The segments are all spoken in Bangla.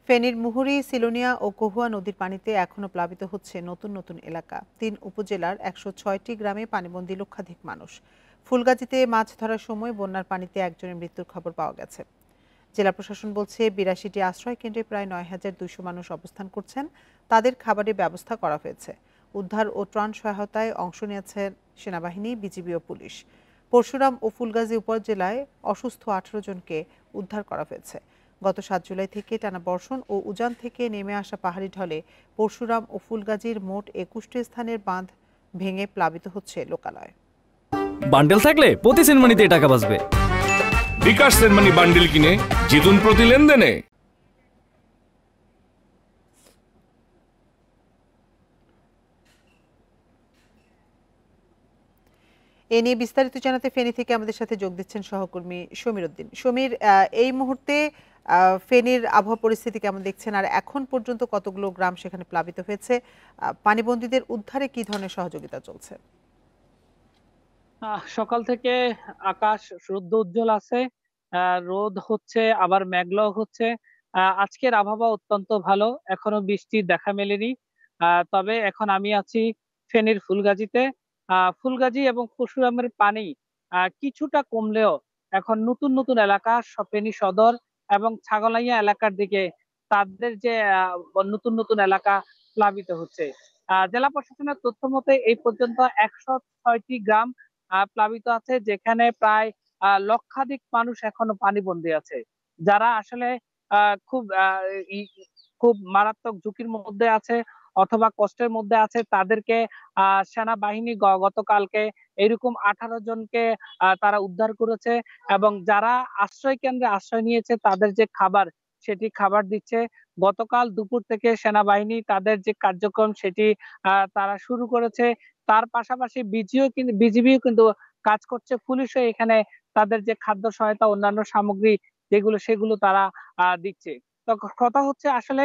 ফেনীর মুহুরী, সিলোনিয়া ও কহুয়া নদীর পানিতে এখনো প্লাবিত হচ্ছে নতুন নতুন এলাকা। ৩ উপজেলার ১০৬টি গ্রামে পানিবন্দী লক্ষাধিক মানুষ। ফুলগাজীতে মাছ ধরার সময় বন্যার পানিতে একজনের মৃত্যুর খবর পাওয়া গেছে। জেলা প্রশাসন বলছে ৮২টি আশ্রয় কেন্দ্রে প্রায় ৯,২০০ মানুষ অবস্থান করছেন। তাদের খাবারের ব্যবস্থা করা হয়েছে। উদ্ধার ও ত্রাণ সহায়তায় অংশ নিয়েছেন সেনাবাহিনী, বিজিবি ও পুলিশ। পরশুরাম ও ফুলগাজী উপজেলায় অসুস্থ ১৮ জনকে উদ্ধার করা হয়েছে। গত ৭ জুলাই থেকে টানা বর্ষণ ও উজান থেকে নেমে আসা পাহাড়ি ঢলে পরশুরাম ও ফুলগাজীর মোট ২১টি স্থানের বাঁধ ভেঙে প্লাবিত হচ্ছে লোকালয়। বান্ডেল থাকলে প্রতি সেনমানিতে টাকা বাঁচবে। বিকাশ সেনমানি বান্ডেল কিনে জিতুন প্রতি লেনদেনে। এ নিয়ে বিস্তারিত জানাতে ফেনী থেকে আমাদের সাথে যোগ দিচ্ছেন সহকর্মী সমীর উদ্দিন। সমীর, এই মুহূর্তে ফেনীর আবহাওয়া পরিস্থিতি কেমন দেখছেন, আর এখন পর্যন্ত কতগুলো গ্রাম সেখানে প্লাবিত হয়েছে? পানিবন্দীদের উদ্ধারে কি ধরনের সহযোগিতা চলছে? সকাল থেকে আকাশ রৌদ্র উজ্জ্বল আছে, রোদ হচ্ছে আবার মেঘলাও হচ্ছে। আজকের আবহাওয়া অত্যন্ত ভালো, এখনো বৃষ্টির দেখা মেলেনি। তবে এখন আমি আছি ফেনীর ফুলগাজীতে। ফুলগাজী এবং পরশুরামের পানি কিছুটা কমলেও এখন নতুন নতুন এলাকা ফেনী সদর এবং ছাগলাইয়া এলাকার দিকে তাদের যে নতুন নতুন এলাকা প্লাবিত হচ্ছে। জেলা প্রশাসনের তথ্য মতে এই পর্যন্ত ১০৬টি গ্রাম প্লাবিত আছে, যেখানে প্রায় লক্ষাধিক মানুষ এখনো পানিবন্দী আছে, যারা আসলে খুব খুব মারাত্মক ঝুঁকির মধ্যে আছে অথবা কষ্টের মধ্যে আছে। তাদেরকে সেনাবাহিনী গতকালকে এরকম ১৮ জনকে তারা উদ্ধার করেছে, এবং যারা আশ্রয় কেন্দ্রে আশ্রয় নিয়েছে তাদের যে খাবার, সেটি খাবার দিচ্ছে। গতকাল দুপুর থেকে সেনাবাহিনী তাদের যে কার্যক্রম সেটি তারা শুরু করেছে। তার পাশাপাশি বিজিবিও কিন্তু কাজ করছে, পুলিশও এখানে তাদের যে খাদ্য সহায়তা অন্যান্য সামগ্রী সেগুলো তারা দিচ্ছে। তো কথা হচ্ছে আসলে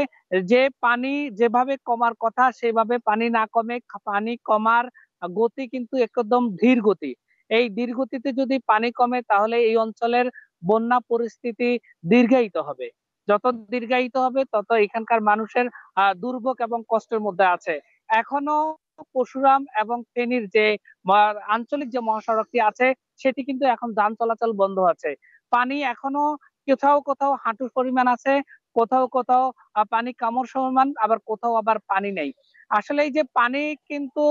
যে পানি যেভাবে কমার কথা সেভাবে পানি না কমে, পানি কমার গতি কিন্তু একদম ধীর গতি। এই ধীর গতিতে যদি পানি কমে তাহলে এই অঞ্চলের বন্যা পরিস্থিতি দীর্ঘায়িত হবে। যত দীর্ঘায়িত হবে তত এখানকার মানুষের দুর্ভোগ এবং কষ্টের মধ্যে আছে। এখনো পরশুরাম এবং ফেনীর যে আঞ্চলিক যে মহাসড়কটি আছে সেটি কিন্তু এখন যান চলাচল বন্ধ আছে। পানি এখনো কোথাও কোথাও হাঁটুর পরিমাণ আছে, কোথাও কোথাও পানি কামড় সমান, আবার কোথাও আবার পানি নেই। আসলে এই যে পানি কিন্তু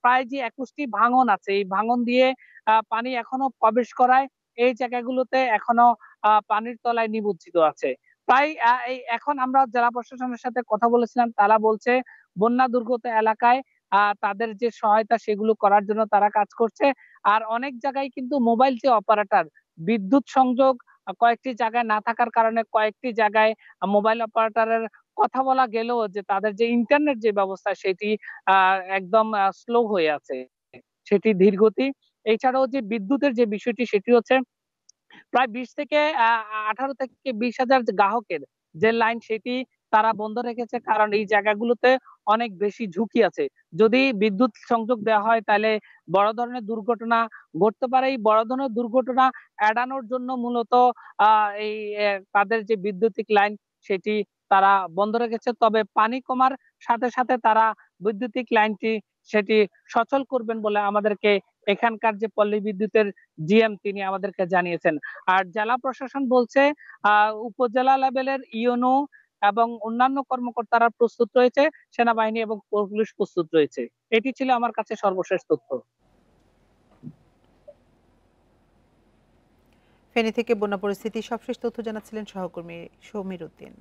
প্রায় যে ২১টি ভাঙন আছে, এই ভাঙন দিয়ে পানি এখনো প্রবেশ করায় এই জায়গাগুলোতে এখনো পানির তলায় নিমজ্জিত আছে। প্রায় এখন আমরা জেলা প্রশাসনের সাথে কথা বলেছিলাম, তারা বলছে বন্যা দুর্গত এলাকায় তাদের যে সহায়তা সেগুলো করার জন্য তারা কাজ করছে। আর অনেক জায়গায় কিন্তু মোবাইল যে অপারেটর, বিদ্যুৎ সংযোগ কয়েকটি জায়গায় না থাকার কারণে কয়েকটি জায়গায় মোবাইল অপারেটরের কথা বলা গেলেও যে তাদের যে ইন্টারনেট যে ব্যবস্থা সেটি একদম স্লো হয়ে আছে, সেটি ধীর গতি। এছাড়াও যে বিদ্যুতের যে বিষয়টি সেটি হচ্ছে প্রায় ২০ থেকে ১৮ থেকে ২০,০০০ গ্রাহকের যে লাইন সেটি তারা বন্ধ রেখেছে, কারণ এই জায়গাগুলোতে অনেক বেশি ঝুঁকি আছে। যদি বিদ্যুৎ সংযোগ দেওয়া হয় তাহলে বড় ধরনের দুর্ঘটনা ঘটতে পারে। এই বড় ধরনের দুর্ঘটনা এড়ানোর জন্য মূলত এই তাদের যে বিদ্যুতিক লাইন সেটি তারা বন্ধ রেখেছে। তবে পানি কমার সাথে সাথে তারা বৈদ্যুতিক লাইনটি সেটি সচল করবেন বলে আমাদেরকে এখানকার যে পল্লী বিদ্যুতের জিএম তিনি আমাদেরকে জানিয়েছেন। আর জেলা প্রশাসন বলছে উপজেলা লেভেলের ইউনো এবং অন্যান্য কর্মকর্তারা প্রস্তুত রয়েছে, সেনাবাহিনী এবং পুলিশ প্রস্তুত রয়েছে। এটি ছিল আমার কাছে সর্বশেষ তথ্য। ফেনী থেকে বন্যা পরিস্থিতি সবশেষ তথ্য জানাচ্ছিলেন সহকর্মী সমীর উদ্দিন।